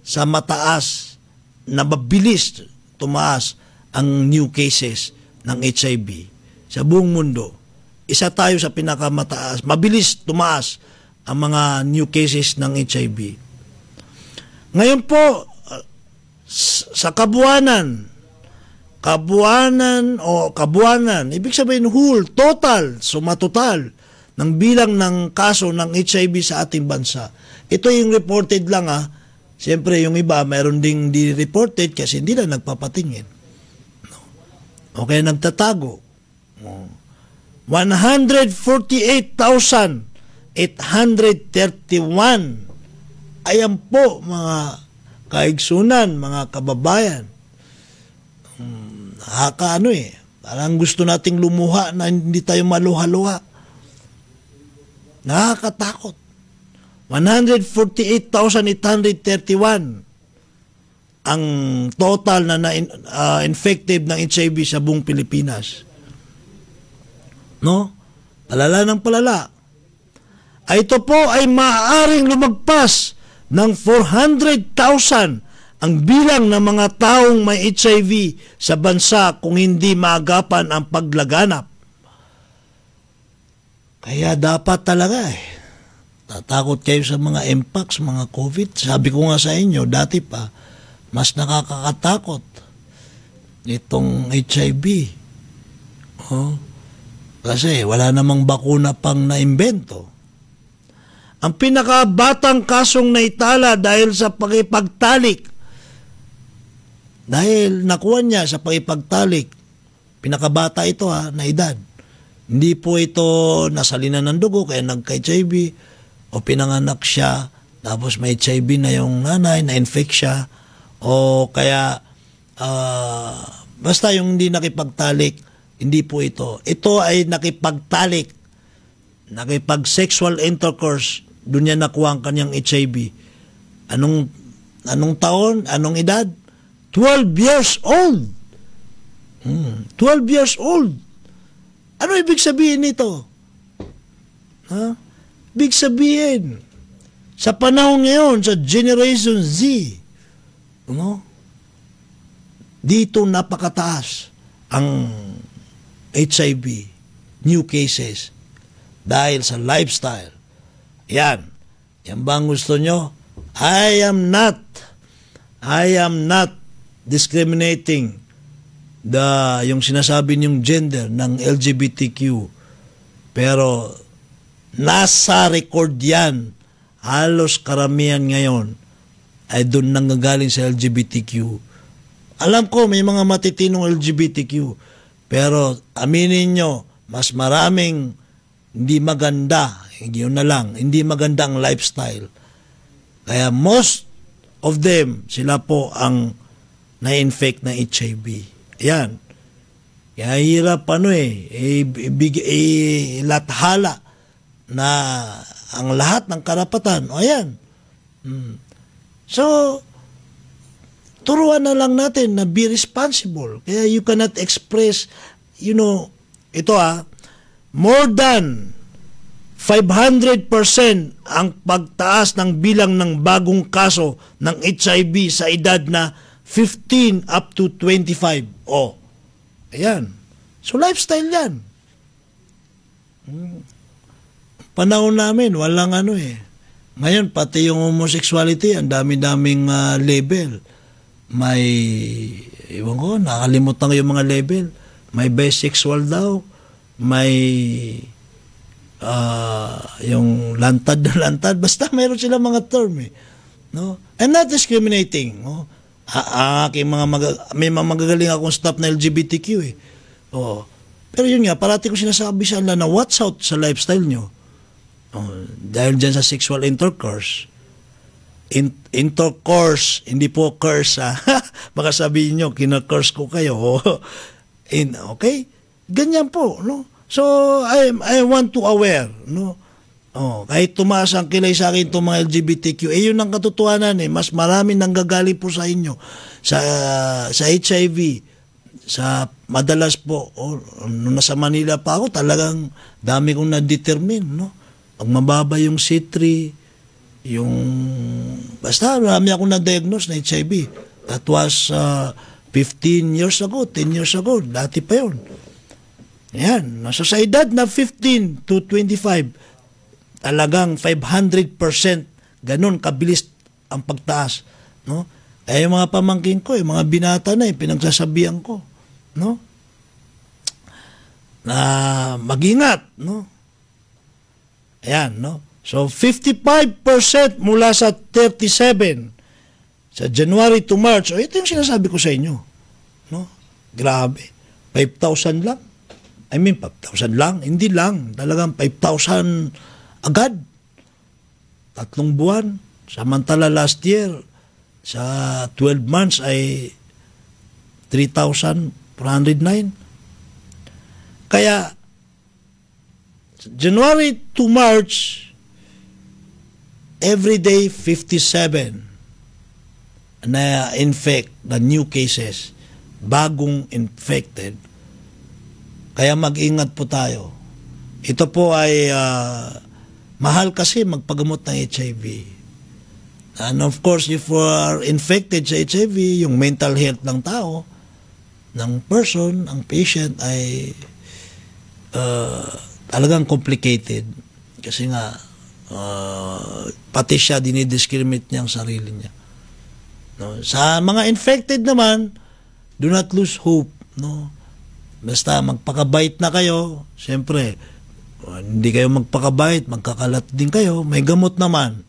D: sa mataas na mabilis tumaas ang new cases ng HIV sa buong mundo. Isa tayo sa pinakamataas, mabilis tumaas ang mga new cases ng HIV. Ngayon po, sa kabuanan, ibig sabihin whole, total, sumatotal ng bilang ng kaso ng HIV sa ating bansa. Ito yung reported lang Siyempre, yung iba, mayroon ding di-reported kasi hindi na nagpapatingin. Okay, nagtatago. 148,831. Ayan po, mga kaigsunan, mga kababayan. Parang gusto nating lumuha na hindi tayo maluha-luha. Nakakatakot. 148,831 ang total na infected ng HIV sa buong Pilipinas. No? Palala ng palala. Ito po ay maaaring lumagpas ng 400,000 ang bilang ng mga taong may HIV sa bansa kung hindi maagapan ang paglaganap. Kaya dapat talaga tatakot kayo sa mga Mpox, mga COVID. Sabi ko nga sa inyo, dati pa, mas nakakatakot itong HIV. Kasi wala namang bakuna pang naimbento. Ang pinakabatang kasong naitala dahil sa pakipagtalik, dahil nakuha niya sa pakipagtalik, pinakabata ito na edad. Hindi po ito nasalinan ng dugo kaya nagka-HIV, o pinanganak siya, tapos may HIV na yung nanay, na-infect siya, o kaya, basta yung hindi nakipagtalik, hindi po ito. Ito ay nakipagtalik, nakipag-sexual intercourse, doon niya nakuha ang kanyang HIV. Anong taon? Anong edad? 12 years old. 12 years old. Ano ibig sabihin nito? Big sabihin, sa panahon ngayon, sa Generation Z, dito napakataas ang HIV, new cases, dahil sa lifestyle. Yan ba ang gusto nyo? I am not discriminating yung sinasabi niyong gender ng LGBTQ. Pero nasa record yan. Halos karamihan ngayon ay doon nanggagaling sa LGBTQ. Alam ko may mga matitinong LGBTQ, pero aminin nyo, mas maraming hindi maganda, yun na lang, hindi maganda ang lifestyle. Kaya most of them, sila po ang na-infect ng HIV. Ayan. Kaya hirap lathala na ang lahat ng karapatan. O ayan. So, turuan na lang natin na be responsible. Kaya you cannot express, more than 500% ang pagtaas ng bilang ng bagong kaso ng HIV sa edad na 15 up to 25. Ayan. So, lifestyle yan. Panahon namin, walang Ngayon, pati yung homosexuality, ang dami-daming label. May, ewan ko, nakalimutan ko yung mga label. May bisexual daw. May, yung lantad na lantad. Basta mayroon sila mga term No? I'm not discriminating. No? May mga magagaling akong staff na LGBTQ Pero yun nga, parati ko sinasabi sa kanila na watch out sa lifestyle nyo. Dahil dyan sa sexual intercourse. Intercourse, hindi po curse baka sabihin nyo, kina-curse ko kayo. Okay? Ganyan po, no? So, I want to aware, no? Kahit tumaas ang kilay sa akin itong mga LGBTQ, yun ang katotohanan mas marami nanggagaling po sa inyo sa HIV, sa madalas po, nung nasa Manila pa ako, talagang dami kong na-determine, no? Pag mababa yung C3, basta marami akong na-diagnose na HIV. That was 15 years ago, 10 years ago, dati pa yun. Ayan, nasa sa edad na 15 to 25, talagang 500% ganun kabilis ang pagtaas, no? Kaya yung mga pamangkin ko, yung mga binata na, pinagsasabihan ko, no? Na mag-ingat, no? Ayan, no? So, 55% mula sa 37 sa January to March. Ito yung sinasabi ko sa inyo, no? Grabe. 5,000 lang. 5,000 lang. Hindi lang. Talagang 5,000 agad. 3 buwan. Samantala last year, sa 12 months ay 3,409. Kaya, January to March, every day 57 na infect na new cases, bagong infected. Kaya mag-ingat po tayo. Ito po ay mahal kasi magpagamot ng HIV. And of course, if you are infected sa HIV, yung mental health ng tao, ng person, ang patient ay talagang complicated. Kasi nga, pati siya dinidiscriminate niya ang sarili niya. No? Sa mga infected naman, do not lose hope. No? Basta magpakabait na kayo, siyempre, hindi kayo magpakabait, magkakalat din kayo, may gamot naman.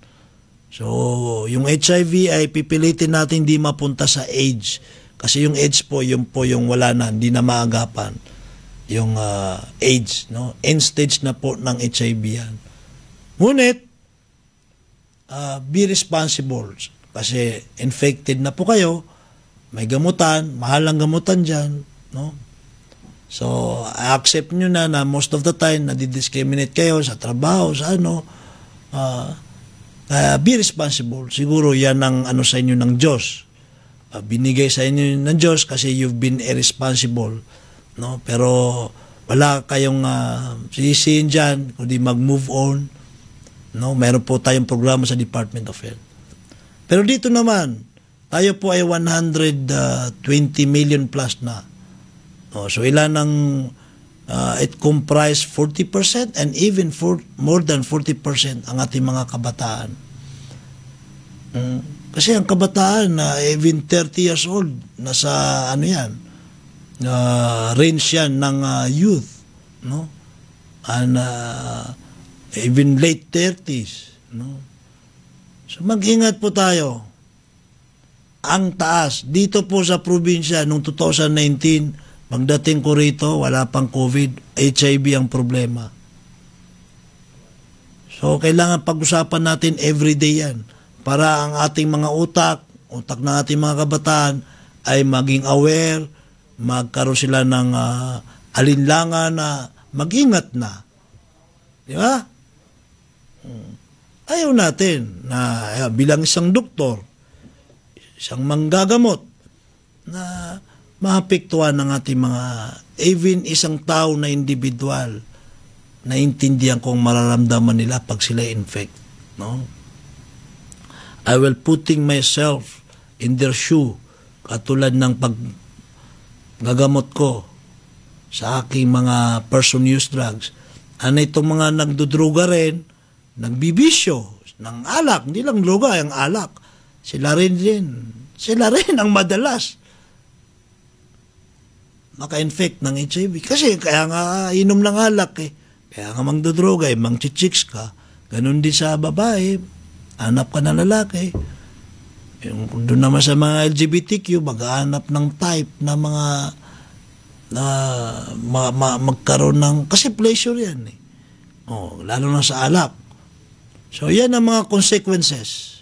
D: So, yung HIV ay pipilitin natin hindi mapunta sa AIDS. Kasi yung AIDS po yung wala na, hindi na maagapan. Yung AIDS, no? End stage na po ng HIV yan. Ngunit, be responsible. Kasi infected na po kayo, may gamutan, mahal ang gamutan dyan, no? So, accept nyo na most of the time nadidiscriminate kayo sa trabaho, sa be responsible. Siguro yan ang sa inyo ng Diyos. Binigay sa inyo ng Diyos kasi you've been irresponsible, no? Pero wala kayong sisihin dyan, kundi mag-move on, no? Meron po tayong programa sa Department of Health. Pero dito naman, tayo po ay 120 million plus na. No? So ilan ang it comprise 40% and even more than 40% ang ating mga kabataan. Kasi ang kabataan na even 30 years old, nasa ano yan, range yan ng youth, no? And even late 30s, no? So mag-ingat po tayo. Ang taas dito po sa probinsya noong 2019, pagdating ko rito, wala pang COVID, HIV ang problema. So kailangan pag-usapan natin everyday yan para ang ating mga utak ng ating mga kabataan ay maging aware, magkaroon sila ng alinlangan na mag-ingat na. Di ba? Ayaw natin na bilang isang doktor, isang manggagamot, na maapektuhan ng ating mga, even isang tao na individual, naintindihan kung mararamdaman nila pag sila infect. No? I will putting myself in their shoe, katulad ng paggagamot ko sa aking mga person use drugs. Ano itong mga nagdudruga rin, nagbibisyo ng alak, hindi lang droga, ang alak. Sila rin ang madalas maka-infect ng HIV. Kasi kaya nga inom ng alak eh. Kaya nga mangdodroga eh, mangchichicks ka. Ganun din sa babae, hanap ka ng lalaki. Yung doon naman sa mga LGBTQ, maghanap ng type na mga magkaroon ng, kasi pleasure yan eh. Lalo na sa alak. So yan ang mga consequences.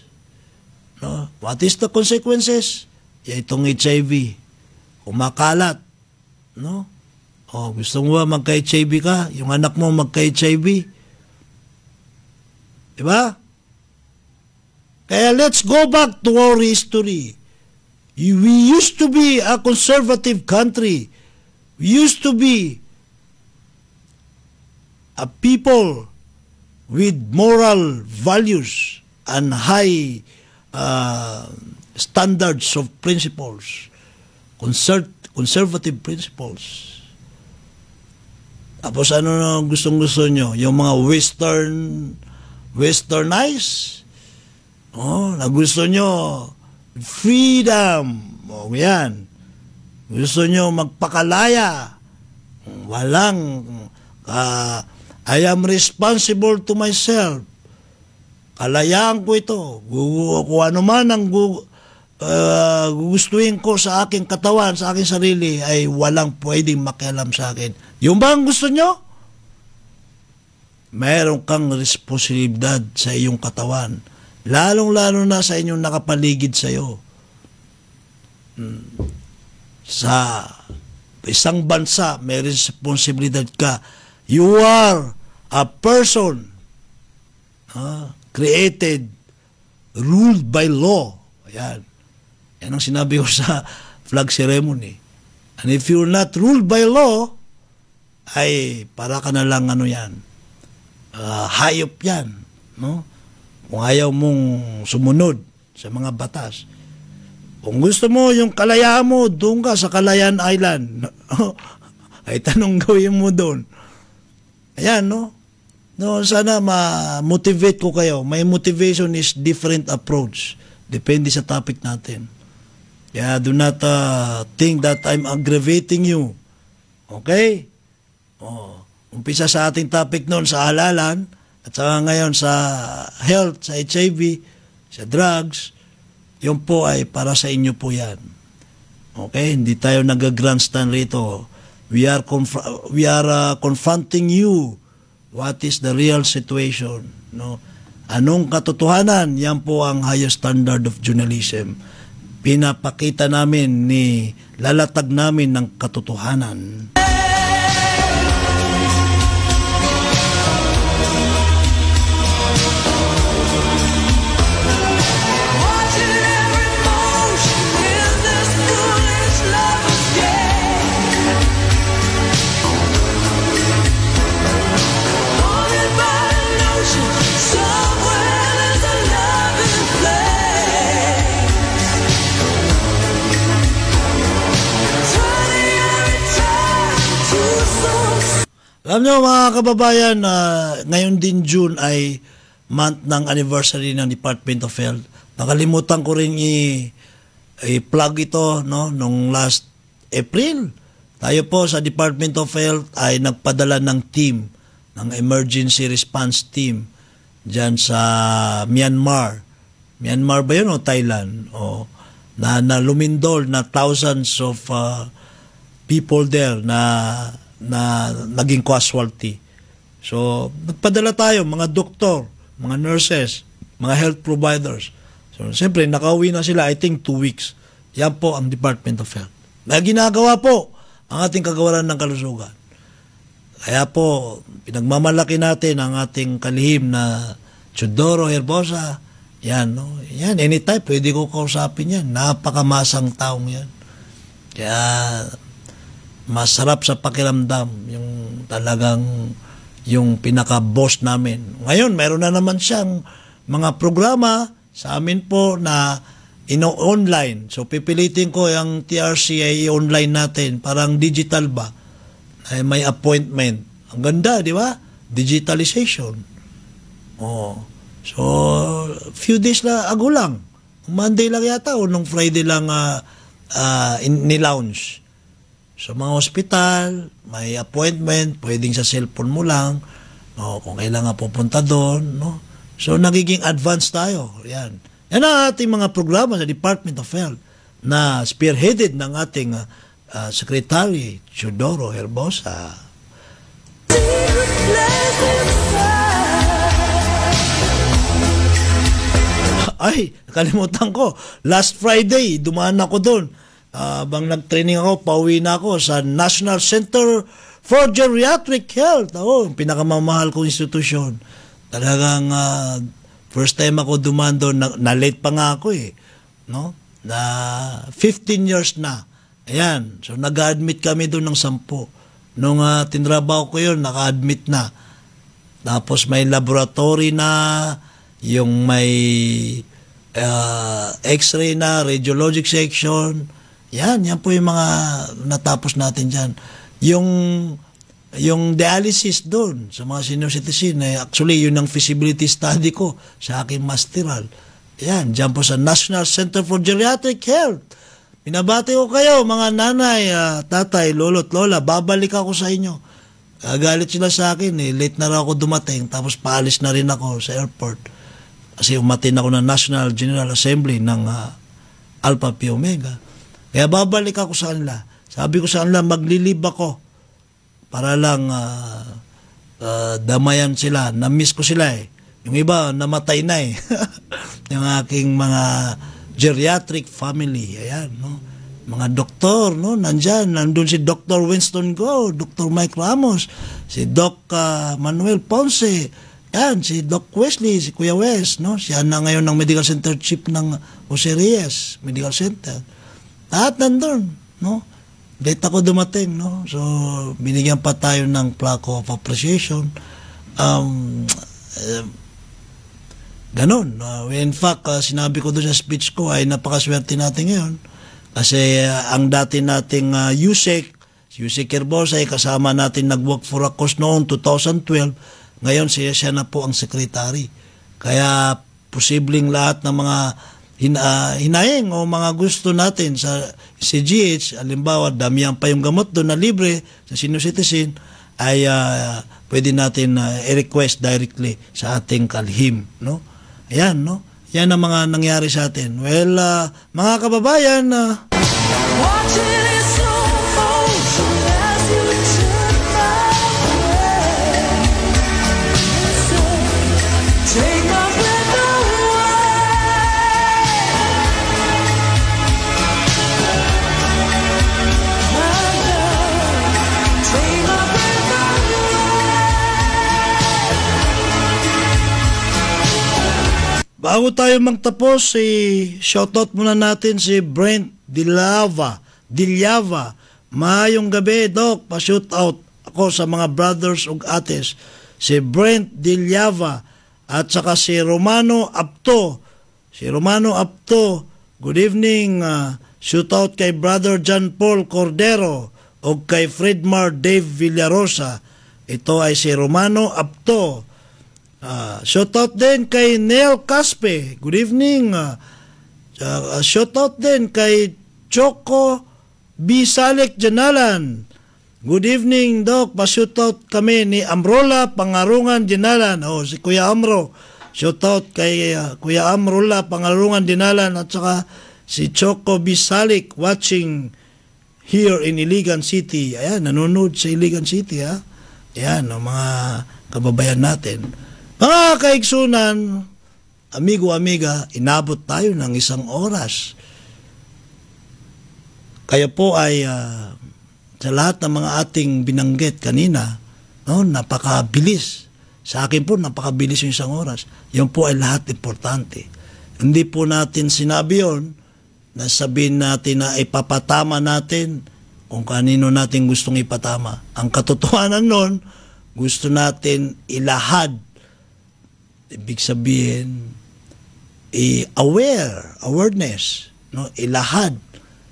D: No? What is the consequences? Itong HIV. Kumakalat. No? Gusto mo ba magka-HIV ka? Yung anak mo magka-HIV? Diba? Kaya let's go back to our history. We used to be a conservative country. We used to be a people with moral values and high standards of principles, conservative principles. Tapos ano na gustong-gusto nyo? Yung mga westernized, na gusto nyo freedom, yan. Gusto nyo magpakalaya, walang I am responsible to myself. Kalayaan ko ito. Kung ano man ang gustuin ko sa aking katawan, sa aking sarili, ay walang pwedeng makialam sa akin. Yung ba ang gusto nyo? Meron kang responsibilidad sa iyong katawan. Lalong-lalo na sa inyong nakapaligid sa iyo. Sa isang bansa, may responsibilidad ka. You are a person created, ruled by law. Ayan. Yan ang sinabi ko sa flag ceremony. And if you're not ruled by law, ay para ka na lang hayop yan. No? Kung ayaw mong sumunod sa mga batas. Kung gusto mo yung kalayaan mo, doon ka sa Calayan Island. Ay tanong gawin mo doon. Ayan, no? No, sana ma-motivate ko kayo. My motivation is different approach. Depende sa topic natin. Kaya do not think that I'm aggravating you. Okay? Umpisa sa ating topic noon sa halalan, at saka ngayon sa health, sa HIV, sa drugs, yun po ay para sa inyo po yan. Okay? Hindi tayo nag-grandstand rito. We are confronting you what is the real situation. No? Anong katotohanan? Yan po ang highest standard of journalism. Pinapakita namin lalatag namin ng katotohanan. Alam nyo mga kababayan, ngayon din June ay month ng anniversary ng Department of Health. Nakalimutan ko rin i-plug ito, no, nung last April. Tayo po sa Department of Health ay nagpadala ng team, ng emergency response team dyan sa Myanmar. Myanmar ba yun o Thailand? O, na lumindol na thousands of people there na naging casualty. So, nagpadala tayo, mga doktor, mga nurses, mga health providers. So, siyempre, nakauwi na sila, I think 2 weeks. Yan po ang Department of Health. Na ginagawa po ang ating kagawaran ng kalusugan. Kaya po, pinagmamalaki natin ang ating kalihim na Teodoro Herbosa. Yan, no? Yan, anytime, pwede ko kausapin yan. Napakamasang taong yan. Kaya, masarap sa pakiramdam yung talagang yung pinaka-boss namin. Ngayon, meron na naman siyang mga programa sa amin po na online. So, pipilitin ko yung TRC ay online natin. Parang digital ba? Ay may appointment. Ang ganda, di ba? Digitalization. Oh. So, few days na ago lang. Monday lang yata o nung Friday lang ni-launch. So, mga ospital, may appointment, pwedeng sa cellphone mo lang, no, kung kailangan pupunta doon, no. So, nagiging advanced tayo. Yan. Yan ang ating mga programa sa Department of Health na spearheaded ng ating Secretary Teodoro Herbosa. Ay, nakalimutan ko. Last Friday, dumaan ako doon. Bang nag-training ako, pauwi na ako sa National Center for Geriatric Health. Yung pinakamamahal kong institusyon. Talagang first time ako dumaan doon, na-late pa nga ako no? Na 15 years na. Ayan, so nag-admit kami doon ng 10. Nung tinrabaho ko yun, naka-admit na. Tapos may laboratory na, yung may x-ray na, radiologic section. Yan po yung mga natapos natin dyan. Yung dialysis doon sa mga senior citizen, actually yun ang feasibility study ko sa aking masteral. Yan, dyan po sa National Center for Geriatric Health. Pinabati ko kayo, mga nanay, tatay, lolo't lola, babalik ako sa inyo. Galit sila sa akin, late na raw ako dumating, tapos paalis na rin ako sa airport. Kasi umatin ako ng National General Assembly ng Alpha Phi Omega. Kaya babalik ako sa kanila. Sabi ko sa kanila, maglilib ako para lang damayan sila. Na-miss ko sila Yung iba, namatay na yung aking mga geriatric family. Ayan, no? Mga doktor, no? Nandun si Dr. Winston Go, Dr. Mike Ramos, si Doc Manuel Ponce, yan, si Doc Wesley, si Kuya Wes, no? Siya na ngayon ng Medical Center Chief ng Jose Reyes Medical Center. At nandun, no? Late ako dumating, no? So, binigyan pa tayo ng plaque of appreciation. Ganon. In fact, sinabi ko doon sa speech ko ay napakaswerte natin ngayon. Kasi ang dati nating USEC, si USEC Herbosa ay kasama natin nag-work for a cause noong 2012. Ngayon siya na po ang secretary. Kaya posibleng lahat ng mga hinahing o mga gusto natin sa CGH, halimbawa damihan pa yung gamot doon na libre sa senior citizen, ay pwede natin i-request directly sa ating kalihim, no? Ayan, no? Yan ang mga nangyari sa atin. Well, mga kababayan, bago tayo magtapos, shoutout muna natin si Brent Dilyava. Maayong gabi, Doc. Pa-shoutout ako sa mga brothers ug ates. Si Brent Dilyava at saka si Romano Apto. Good evening. Shoutout kay Brother John Paul Cordero o kay Fredmar Dave Villarosa. Ito ay si Romano Apto. Shoutout din kay Neil Caspe. Good evening. Shoutout din kay Choco Bisalik Janalan. Good evening, Doc. Pa-shoutout kami ni Amrola Pangarungan Janalan. Si Kuya Amro. Shoutout kay Kuya Amrola Pangarungan Janalan at saka si Choco Bisalik watching here in Iligan City. Ayan, nanonood sa Iligan City, ha? Ayan, mga kababayan natin. Mga kaiksunan, amigo-amiga, inabot tayo ng 1 oras. Kaya po ay sa lahat ng mga ating binanggit kanina, napakabilis. Sa akin po, napakabilis yung 1 oras. Yan po ay lahat importante. Hindi po natin sinabi yun na sabihin natin na ipapatama natin kung kanino natin gustong ipatama. Ang katotohanan nun, gusto natin ilahad. Ibig sabihin, awareness, ilahad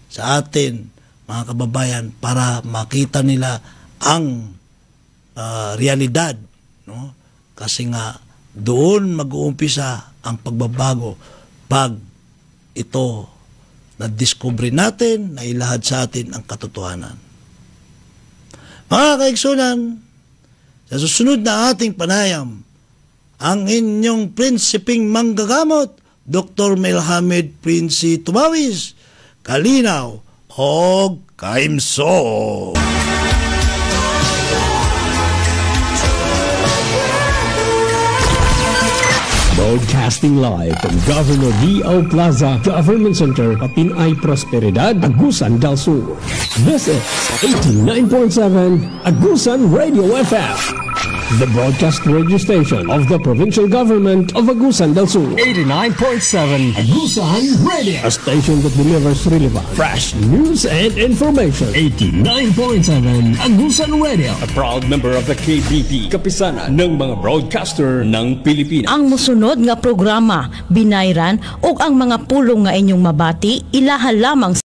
D: sa atin, mga kababayan, para makita nila ang realidad. Kasi nga, doon mag-uumpisa ang pagbabago pag ito na-discover natin, na ilahad sa atin ang katotohanan. Mga kaiksunan, sa susunod na ating panayam, ang inyong prinsiping manggagamot, Dr. Milhamid Prince Tumawis, kalinaw o kaimso.
A: Broadcasting live from Governor D.O. Plaza, Government Center, Kapinay Prosperidad, Agusan del Sur. This is 89.7 Agusan Radio FM. The broadcast radio station of the provincial government of Agusan del Sur. 89.7 Agusan Radio. A station that delivers relevant, fresh news and information. 89.7 Agusan Radio. A proud member of the KBP, kapisanan ng mga broadcaster ng Pilipinas.
F: Ang musunod nga programa, binayran o ang mga pulong nga inyong mabati, ilaha lamang